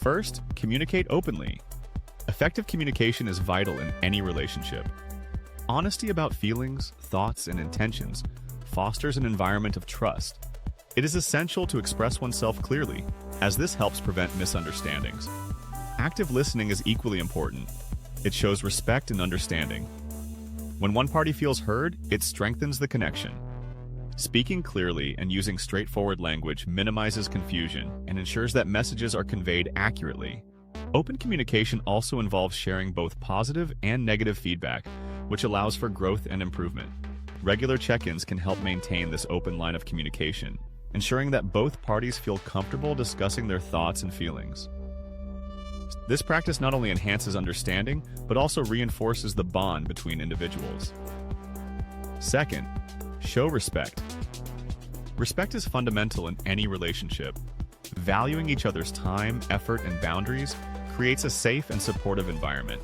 First, communicate openly. Effective communication is vital in any relationship. Honesty about feelings, thoughts, and intentions fosters an environment of trust. It is essential to express oneself clearly, as this helps prevent misunderstandings. Active listening is equally important. It shows respect and understanding. When one party feels heard, it strengthens the connection. Speaking clearly and using straightforward language minimizes confusion and ensures that messages are conveyed accurately. Open communication also involves sharing both positive and negative feedback, which allows for growth and improvement. Regular check-ins can help maintain this open line of communication, ensuring that both parties feel comfortable discussing their thoughts and feelings. This practice not only enhances understanding, but also reinforces the bond between individuals. Second, show respect. Respect is fundamental in any relationship. Valuing each other's time, effort, and boundaries creates a safe and supportive environment.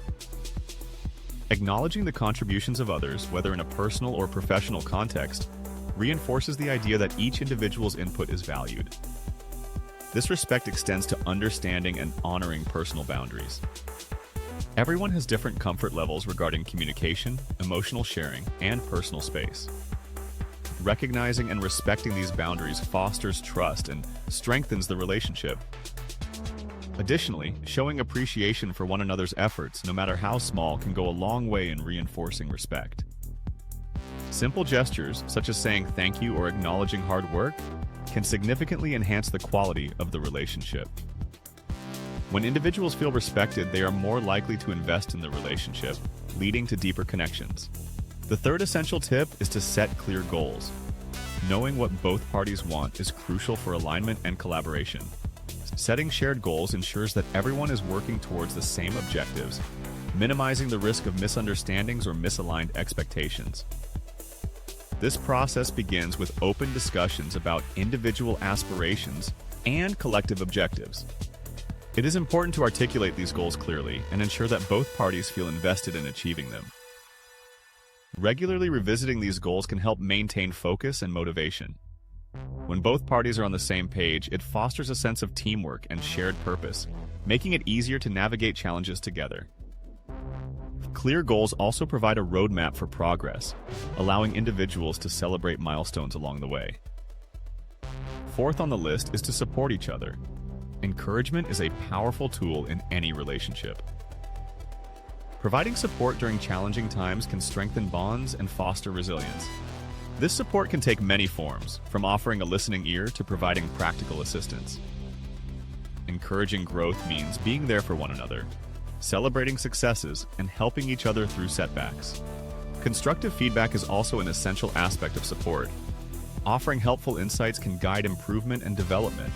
Acknowledging the contributions of others, whether in a personal or professional context, reinforces the idea that each individual's input is valued. This respect extends to understanding and honoring personal boundaries. Everyone has different comfort levels regarding communication, emotional sharing, and personal space. Recognizing and respecting these boundaries fosters trust and strengthens the relationship. Additionally, showing appreciation for one another's efforts, no matter how small, can go a long way in reinforcing respect. Simple gestures, such as saying thank you or acknowledging hard work, can significantly enhance the quality of the relationship. When individuals feel respected, they are more likely to invest in the relationship, leading to deeper connections. The third essential tip is to set clear goals. Knowing what both parties want is crucial for alignment and collaboration. Setting shared goals ensures that everyone is working towards the same objectives, minimizing the risk of misunderstandings or misaligned expectations. This process begins with open discussions about individual aspirations and collective objectives. It is important to articulate these goals clearly and ensure that both parties feel invested in achieving them. Regularly revisiting these goals can help maintain focus and motivation. When both parties are on the same page, it fosters a sense of teamwork and shared purpose, making it easier to navigate challenges together. Clear goals also provide a roadmap for progress, allowing individuals to celebrate milestones along the way. Fourth on the list is to support each other. Encouragement is a powerful tool in any relationship. Providing support during challenging times can strengthen bonds and foster resilience. This support can take many forms, from offering a listening ear to providing practical assistance. Encouraging growth means being there for one another, celebrating successes, and helping each other through setbacks. Constructive feedback is also an essential aspect of support. Offering helpful insights can guide improvement and development,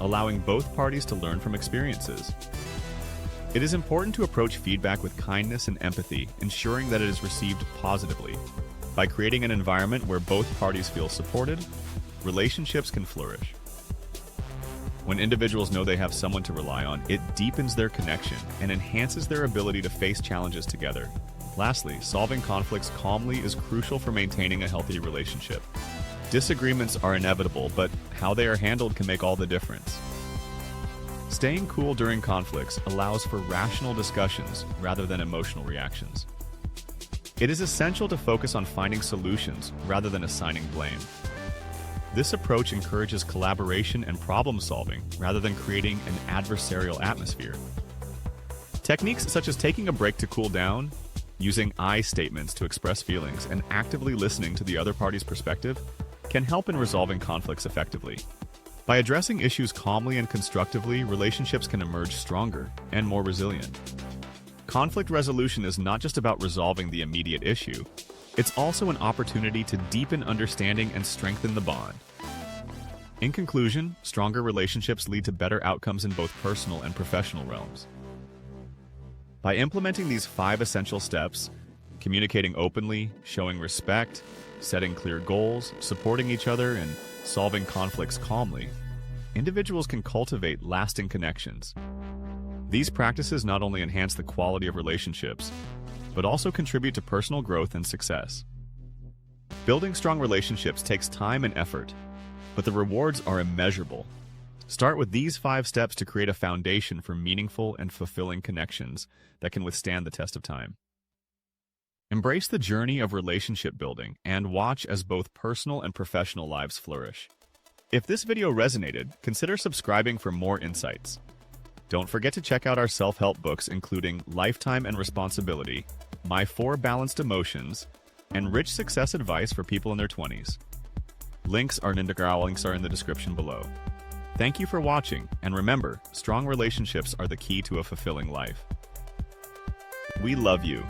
allowing both parties to learn from experiences. It is important to approach feedback with kindness and empathy, ensuring that it is received positively. By creating an environment where both parties feel supported, relationships can flourish. When individuals know they have someone to rely on, it deepens their connection and enhances their ability to face challenges together. Lastly, solving conflicts calmly is crucial for maintaining a healthy relationship. Disagreements are inevitable, but how they are handled can make all the difference. Staying cool during conflicts allows for rational discussions rather than emotional reactions. It is essential to focus on finding solutions rather than assigning blame. This approach encourages collaboration and problem solving rather than creating an adversarial atmosphere. Techniques such as taking a break to cool down, using I statements to express feelings, and actively listening to the other party's perspective can help in resolving conflicts effectively. By addressing issues calmly and constructively, relationships can emerge stronger and more resilient. Conflict resolution is not just about resolving the immediate issue, it's also an opportunity to deepen understanding and strengthen the bond. In conclusion, stronger relationships lead to better outcomes in both personal and professional realms. By implementing these 5 essential steps, communicating openly, showing respect, setting clear goals, supporting each other, and solving conflicts calmly, individuals can cultivate lasting connections. These practices not only enhance the quality of relationships, but also contribute to personal growth and success. Building strong relationships takes time and effort, but the rewards are immeasurable. Start with these 5 steps to create a foundation for meaningful and fulfilling connections that can withstand the test of time. Embrace the journey of relationship building and watch as both personal and professional lives flourish. If this video resonated, consider subscribing for more insights. Don't forget to check out our self-help books including Lifetime and Responsibility, My 4 Balanced Emotions, and Rich Success Advice for People in Their 20s. Links are in the description below. Thank you for watching, and remember, strong relationships are the key to a fulfilling life. We love you.